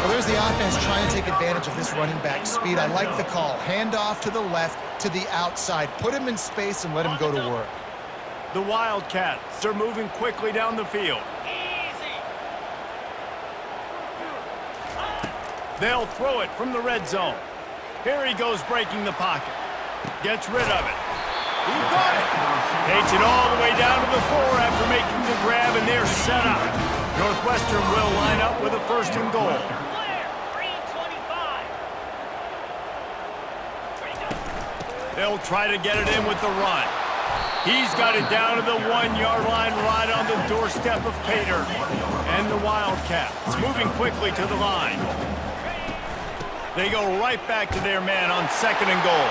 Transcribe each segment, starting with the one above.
Well, there's the offense trying to take advantage of this running back speed. I like the call. Hand off to the left, to the outside. Put him in space and let him go to work. The Wildcats are moving quickly down the field. They'll throw it from the red zone. Here he goes breaking the pocket. Gets rid of it. He got it. Takes it all the way down to the 4 after making the grab, and they're set up. Northwestern will line up with a 1st and goal. They'll try to get it in with the run. He's got it down to the 1-yard line right on the doorstep of Pater. And the Wildcats moving quickly to the line. They go right back to their man on 2nd and goal.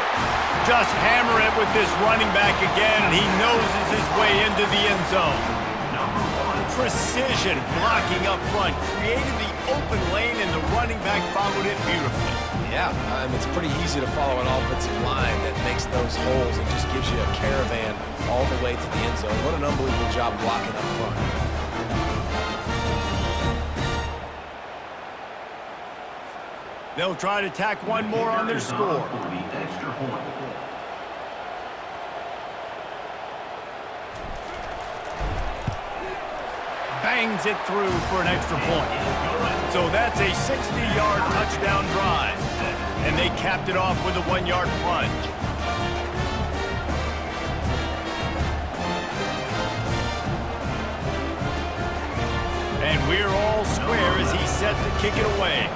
Just hammer it with this running back again, and he noses his way into the end zone. Precision blocking up front, created the open lane, and the running back followed it beautifully. Yeah, it's pretty easy to follow an offensive line that makes those holes and just gives you a caravan all the way to the end zone. What an unbelievable job blocking up front. They'll try to tack one more on their score. Bangs it through for an extra point. So that's a 60-yard touchdown drive. And they capped it off with a 1-yard plunge. And we're all square as he's set to kick it away.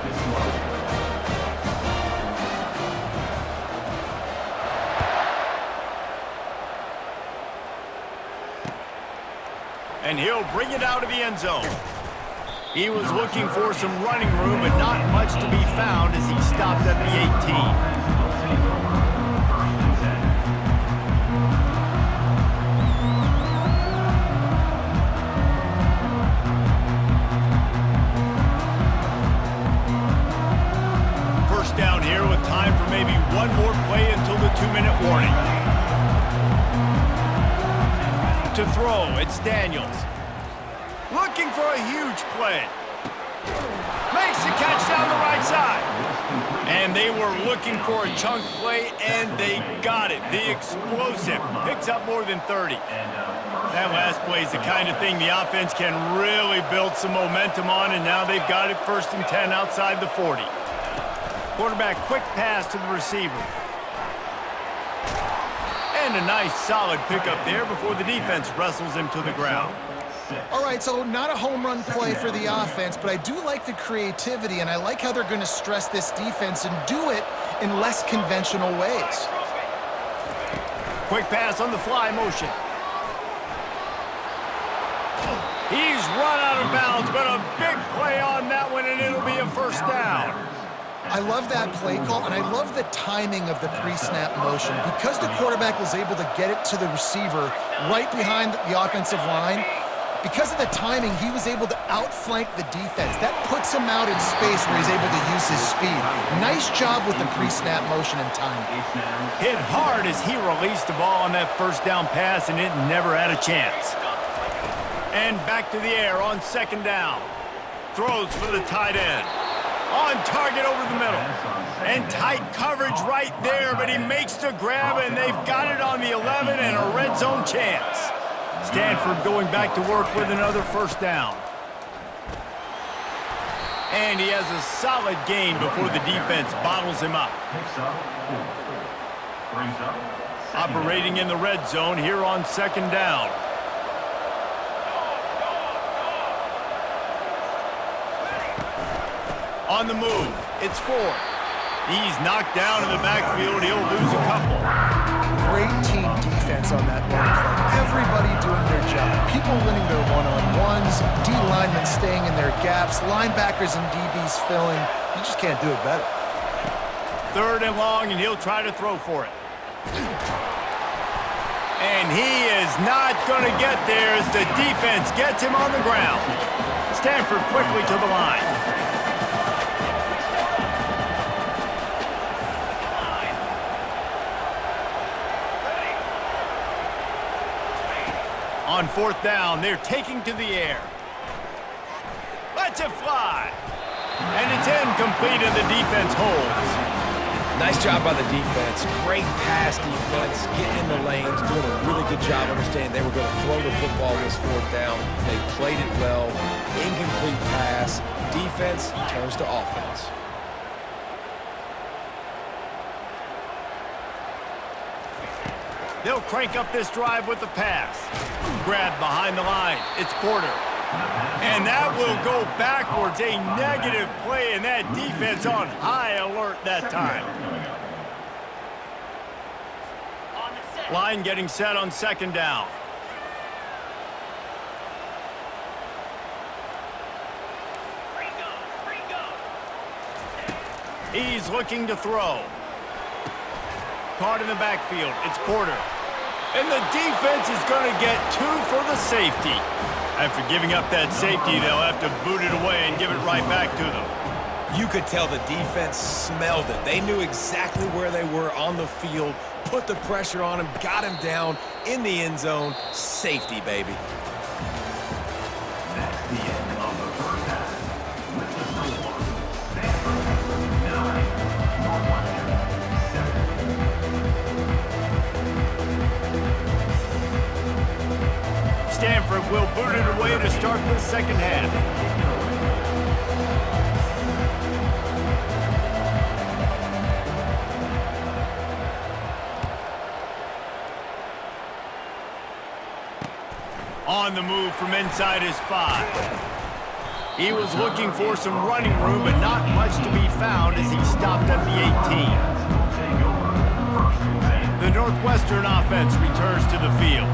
And he'll bring it out of the end zone. He was looking for some running room, but not much to be found as he stopped at the 18. First down here with time for maybe one more play until the 2-minute warning. To throw, it's Daniels. Looking for a huge play. Makes the catch down the right side. And they were looking for a chunk play, and they got it. The explosive picks up more than 30. That last play is the kind of thing the offense can really build some momentum on, and now they've got it 1st and 10 outside the 40. Quarterback quick pass to the receiver. And a nice solid pickup there before the defense wrestles him to the ground. All right, so not a home run play for the offense, but I do like the creativity, and I like how they're going to stress this defense and do it in less conventional ways. Quick pass on the fly motion. He's run out of bounds, but a big play on that one, and it'll be a 1st down. I love that play call, and I love the timing of the pre-snap motion. Because the quarterback was able to get it to the receiver right behind the offensive line, because of the timing, he was able to outflank the defense. That puts him out in space where he's able to use his speed. Nice job with the pre-snap motion and timing. Hit hard as he released the ball on that 1st down pass, and it never had a chance. And back to the air on 2nd down. Throws for the tight end. On target over the middle. And tight coverage right there, but he makes the grab, and they've got it on the 11 and a red zone chance. Stanford going back to work with another 1st down. And he has a solid gain before the defense bottles him up. Operating in the red zone here on 2nd down. On the move, it's Ford. He's knocked down in the backfield. He'll lose a couple. Great team defense on that one play. Everybody doing their job. People winning their one-on-ones, D linemen staying in their gaps, linebackers and DBs filling. You just can't do it better. 3rd and long, and he'll try to throw for it. And he is not going to get there as the defense gets him on the ground. Stanford quickly to the line. On 4th down, they're taking to the air. Lets it fly. And it's incomplete, and the defense holds. Nice job by the defense. Great pass defense, getting in the lanes, doing a really good job understanding they were going to throw the football this fourth down. They played it well. Incomplete pass. Defense turns to offense. They'll crank up this drive with the pass. Grab behind the line. It's Porter. And that will go backwards. A negative play, and that defense on high alert that time. Line getting set on second down. He's looking to throw. Caught in the backfield. It's Porter. And the defense is going to get 2 for the safety. After giving up that safety, they'll have to boot it away and give it right back to them. You could tell the defense smelled it. They knew exactly where they were on the field, put the pressure on him, got him down in the end zone. Safety, baby. That's the end of the first half. With the score, Stanford 9, Northwestern 7. Stanford will boot it away to start the second half. On the move from inside his 5. He was looking for some running room, but not much to be found as he stopped at the 18. The Northwestern offense returns to the field.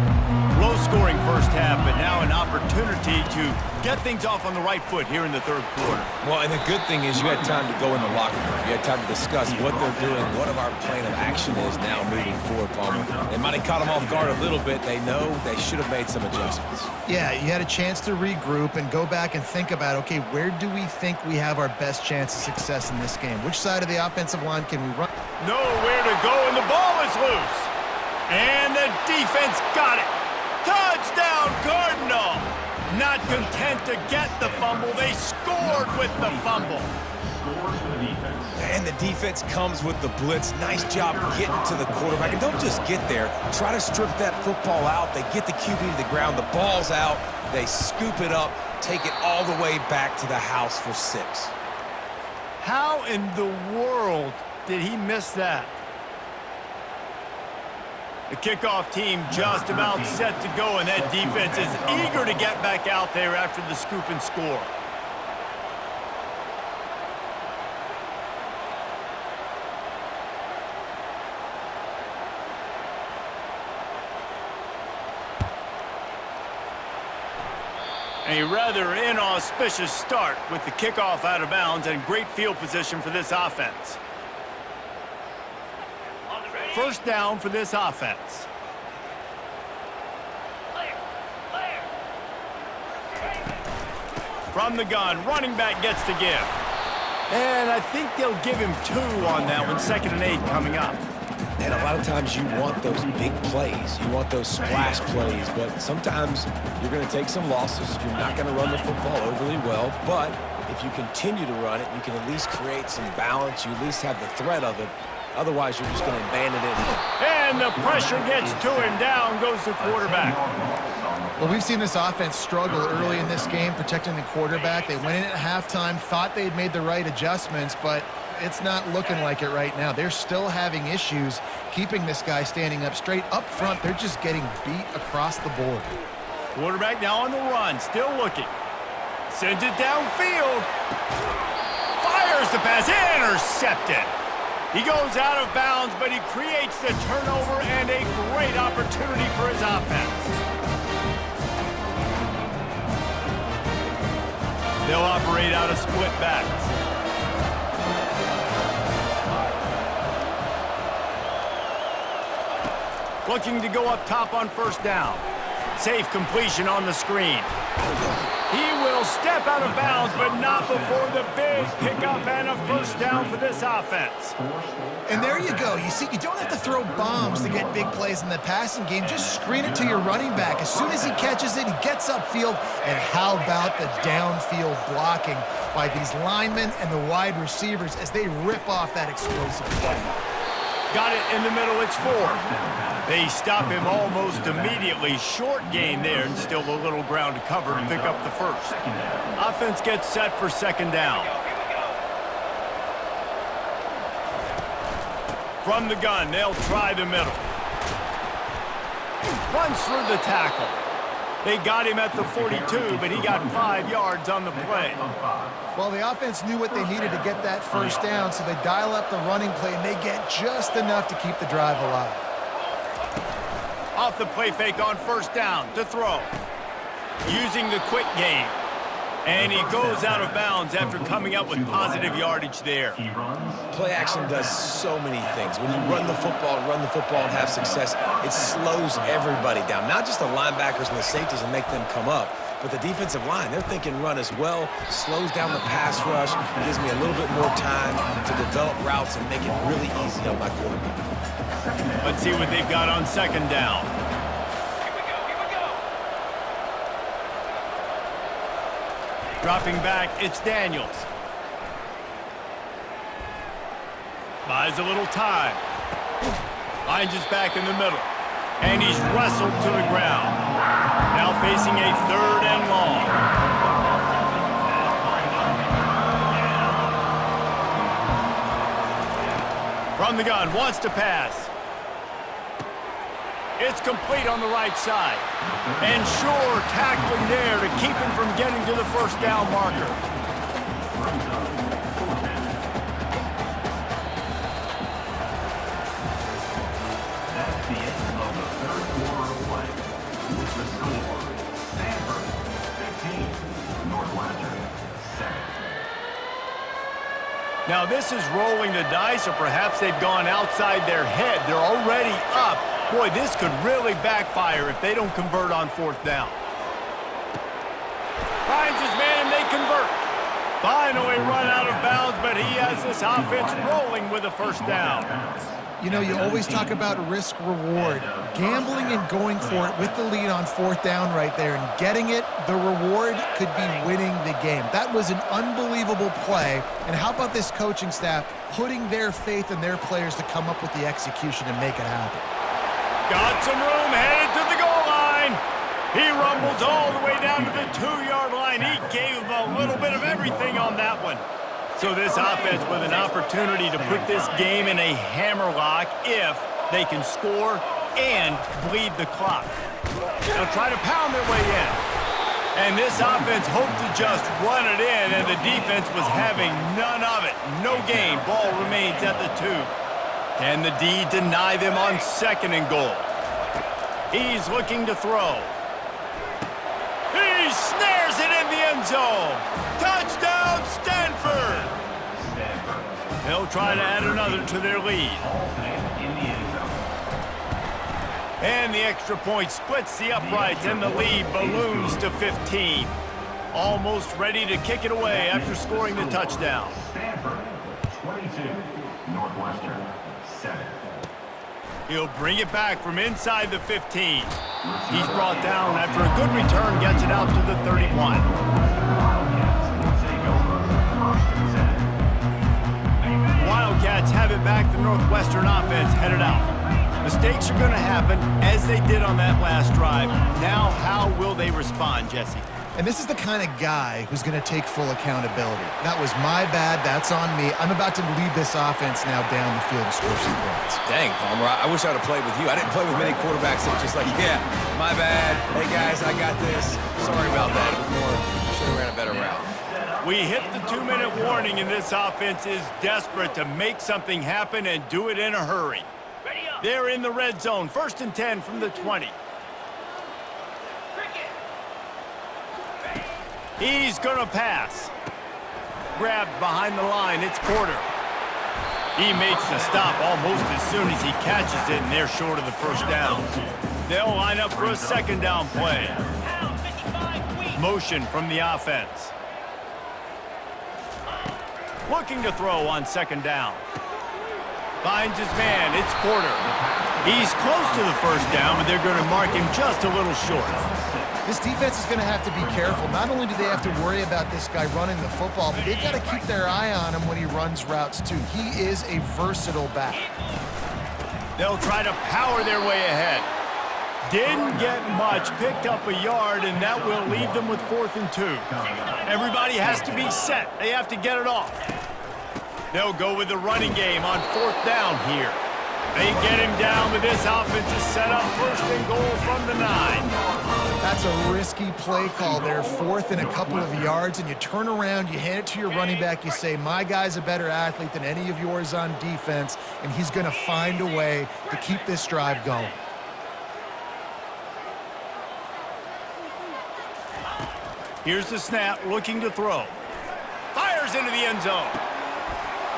Low-scoring first half, but now an opportunity to get things off on the right foot here in the third quarter. Well, and the good thing is you had time to go in the locker room. You had time to discuss what they're doing, what our plan of action is now moving forward, Palmer. They might have caught them off guard a little bit. They know they should have made some adjustments. Yeah, you had a chance to regroup and go back and think about, okay, where do we think we have our best chance of success in this game? Which side of the offensive line can we run? Nowhere to go, and the ball is loose. And the defense got it. Touchdown, Cardinal! Not content to get the fumble, they scored with the fumble. And the defense comes with the blitz. Nice job getting to the quarterback. And don't just get there. Try to strip that football out. They get the QB to the ground. The ball's out. They scoop it up, take it all the way back to the house for 6. How in the world did he miss that? The kickoff team just about set to go, and that defense is eager to get back out there after the scoop and score. A rather inauspicious start with the kickoff out of bounds and great field position for this offense. First down for this offense. From the gun, running back gets to give. And I think they'll give him 2 on that one, 2nd and 8 coming up. And a lot of times you want those big plays. You want those splash plays. But sometimes you're going to take some losses. You're not going to run the football overly well. But if you continue to run it, you can at least create some balance. You at least have the threat of it. Otherwise, you're just going to abandon it. And the pressure gets to him. Down goes the quarterback. Well, we've seen this offense struggle early in this game protecting the quarterback. They went in at halftime, thought they'd made the right adjustments, but it's not looking like it right now. They're still having issues keeping this guy standing up straight. Up front, they're just getting beat across the board. Quarterback now on the run, still looking. Sends it downfield. Fires the pass, intercepted. He goes out of bounds, but he creates the turnover and a great opportunity for his offense. They'll operate out of split backs. Looking to go up top on first down. Safe completion on the screen. He will They'll step out of bounds, but not before the big pickup and a first down for this offense. And there you go. You see, you don't have to throw bombs to get big plays in the passing game. Just screen it to your running back. As soon as he catches it, he gets upfield. And how about the downfield blocking by these linemen and the wide receivers as they rip off that explosive play? Got it in the middle, it's 4. They stop him almost immediately. Short gain there, and still a little ground to cover to pick up the first. Offense gets set for second down. From the gun, they'll try the middle. Runs through the tackle. They got him at the 42, but he got 5 yards on the play. Well, the offense knew what they needed to get that first down, so they dial up the running play, and they get just enough to keep the drive alive. Off the play fake on first down to throw. Using the quick game. And he goes out of bounds after coming up with positive yardage there. Play action does so many things. When you run the football and have success, it slows everybody down. Not just the linebackers and the safeties and make them come up, but the defensive line, they're thinking run as well, slows down the pass rush, gives me a little bit more time to develop routes and make it really easy on my quarterback. Let's see what they've got on second down. Dropping back, it's Daniels. Buys a little time. Finds his back in the middle. And he's wrestled to the ground. Now facing a 3rd and long. From the gun, wants to pass. It's complete on the right side. And sure, tackling there to keep him from getting to the first down marker. That's the end of the third quarter of play. With the score, Stanford 15, Northwestern 7. Now this is rolling the dice, or perhaps they've gone outside their head. They're already up. Boy, this could really backfire if they don't convert on 4th down. Finds his man, and they convert. Finally run out of bounds, but he has this offense rolling with a first down. You know, you always talk about risk-reward. Gambling and going for it with the lead on 4th down right there and getting it, the reward could be winning the game. That was an unbelievable play. And how about this coaching staff putting their faith in their players to come up with the execution and make it happen? Got some room, headed to the goal line. He rumbles all the way down to the 2-yard line. He gave him a little bit of everything on that one. So this offense with an opportunity to put this game in a hammerlock if they can score and bleed the clock. They'll try to pound their way in. And this offense hoped to just run it in, and the defense was having none of it. No gain. Ball remains at the 2. Can the D deny them on 2nd and goal? He's looking to throw. He snares it in the end zone. Touchdown, Stanford! They'll try to add another to their lead. And the extra point splits the uprights, and the lead balloons to 15. Almost ready to kick it away after scoring the touchdown. Stanford 22, Northwestern 7. He'll bring it back from inside the 15. He's brought down after a good return, gets it out to the 31. Wildcats have it back. The Northwestern offense headed out. Mistakes are going to happen, as they did on that last drive. Now, how will they respond, Jesse? And this is the kind of guy who's going to take full accountability. That was my bad. That's on me. I'm about to lead this offense now down the field and score some points. Dang, Palmer, I wish I would have played with you. I didn't play with many quarterbacks that were just like, yeah, my bad. Hey, guys, I got this. Sorry about that. It was more, should have ran a better route. We hit the 2-minute warning, and this offense is desperate to make something happen and do it in a hurry. They're in the red zone. 1st and 10 from the 20. He's going to pass. Grabbed behind the line. It's Porter. He makes the stop almost as soon as he catches it, and they're short of the first down. They'll line up for a 2nd down play. Motion from the offense. Looking to throw on second down. Finds his man. It's Porter. He's close to the first down, but they're going to mark him just a little short. This defense is going to have to be careful. Not only do they have to worry about this guy running the football, but they've got to keep their eye on him when he runs routes too. He is a versatile back. They'll try to power their way ahead. Didn't get much, picked up a yard, and that will leave them with 4th and 2. Everybody has to be set. They have to get it off. They'll go with the running game on 4th down here. They get him down, but this offense is set up 1st and goal from the 9. That's a risky play call there, 4th and a couple of yards, and you turn around, you hand it to your running back, you say, my guy's a better athlete than any of yours on defense, and he's going to find a way to keep this drive going. Here's the snap, looking to throw. Fires into the end zone.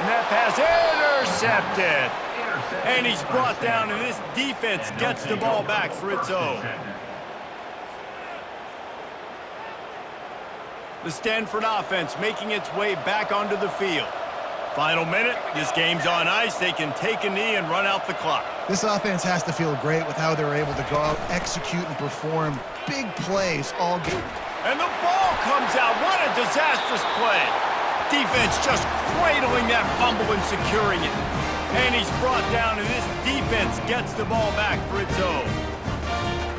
And that pass intercepted. And he's brought down, and this defense gets the ball back for its own. The Stanford offense making its way back onto the field. Final minute, this game's on ice. They can take a knee and run out the clock. This offense has to feel great with how they're able to go out, execute, and perform big plays all game. And the ball comes out. What a disastrous play. Defense just cradling that fumble and securing it. And he's brought down, and this defense gets the ball back for its own.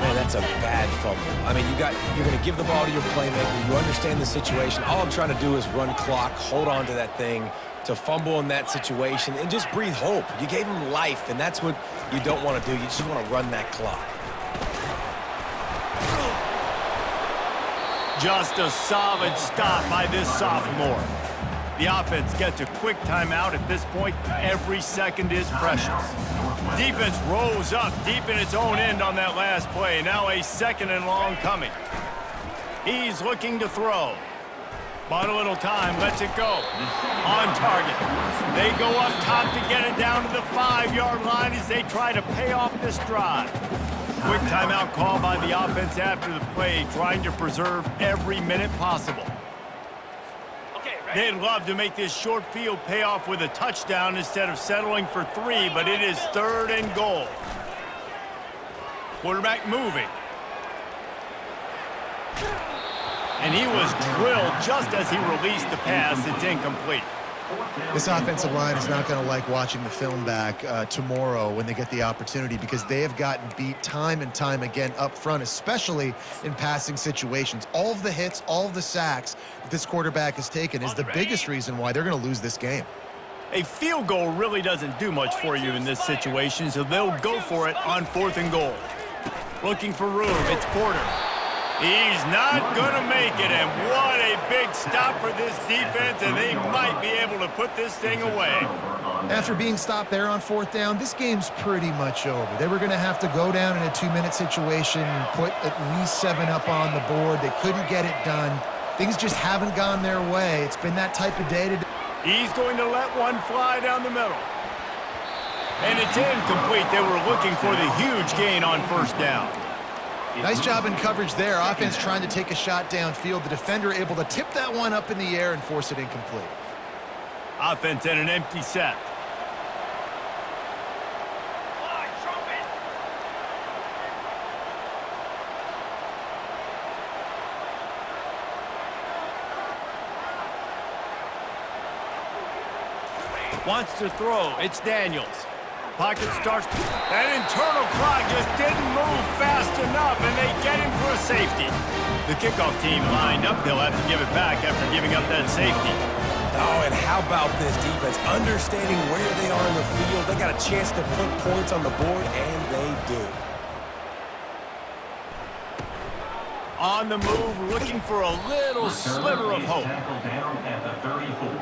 Man, that's a bad fumble. I mean, you're going to give the ball to your playmaker. You understand the situation. All I'm trying to do is run clock, hold on to that thing, to fumble in that situation, and just breathe hope. You gave him life, and that's what you don't want to do. You just want to run that clock. Just a solid stop by this sophomore. The offense gets a quick timeout. At this point, every second is precious. Defense rose up deep in its own end on that last play. Now a 2nd and long coming. He's looking to throw. Bought a little time, lets it go. On target. They go up top to get it down to the 5-yard line as they try to pay off this drive. Quick timeout call by the offense after the play, trying to preserve every minute possible. They'd love to make this short field pay off with a touchdown instead of settling for 3, but it is 3rd and goal. Quarterback moving. And he was drilled just as he released the pass. It's incomplete. This offensive line is not going to like watching the film back tomorrow when they get the opportunity, because they have gotten beat time and time again up front, especially in passing situations. All of the hits, all of the sacks that this quarterback has taken is the biggest reason why they're going to lose this game. A field goal really doesn't do much for you in this situation, so they'll go for it on 4th and goal. Looking for room, it's Porter. He's not going to make it, and what a big stop for this defense, and they might be able to put this thing away. After being stopped there on 4th down, this game's pretty much over. They were going to have to go down in a 2-minute situation and put at least 7 up on the board. They couldn't get it done. Things just haven't gone their way. It's been that type of day today. He's going to let one fly down the middle. And it's incomplete. They were looking for the huge gain on 1st down. Nice job in coverage there. Offense trying to take a shot downfield. The defender able to tip that one up in the air and force it incomplete. Offense in an empty set. Wants to throw. It's Daniels. Pocket starts. That internal clock just didn't move fast enough, and they get him for a safety. The kickoff team lined up. They'll have to give it back after giving up that safety. Oh, and how about this defense? Understanding where they are in the field. They got a chance to put points on the board, and they do. On the move, looking for a little sliver of hope. Tackled down at the 34.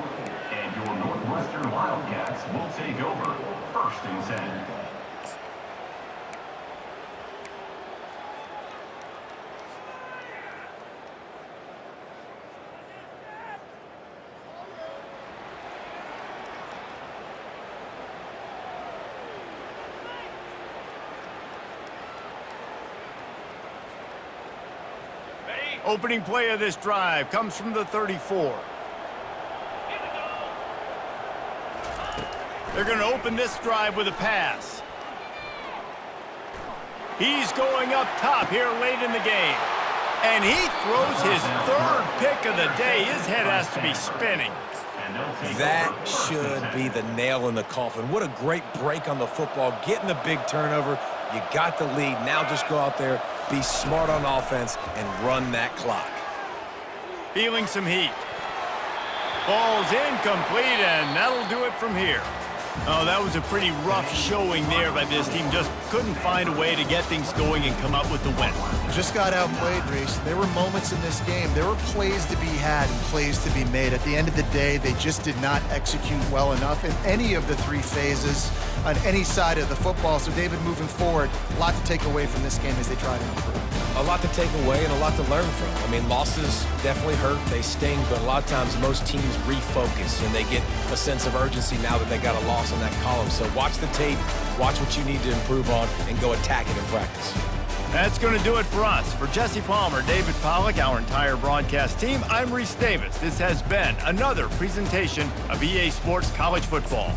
And your Northwestern Wildcats will take over 1st and 10. Ready? Opening play of this drive comes from the 34. They're going to open this drive with a pass. He's going up top here late in the game. And he throws his third pick of the day. His head has to be spinning. That should be the nail in the coffin. What a great break on the football. Getting the big turnover. You got the lead. Now just go out there, be smart on offense, and run that clock. Feeling some heat. Ball's incomplete, and that'll do it from here. Oh, that was a pretty rough showing there by this team. Just couldn't find a way to get things going and come up with the win. Just got outplayed, Reese. There were moments in this game. There were plays to be had and plays to be made. At the end of the day, they just did not execute well enough in any of the three phases on any side of the football. So, David, moving forward, a lot to take away from this game as they try to improve. A lot to take away and a lot to learn from. I mean, losses definitely hurt. They sting, but a lot of times most teams refocus and they get a sense of urgency now that they got a loss in that column. So watch the tape, watch what you need to improve on, and go attack it in practice. That's going to do it for us. For Jesse Palmer, David Pollack, our entire broadcast team, I'm Reese Davis. This has been another presentation of EA Sports College Football.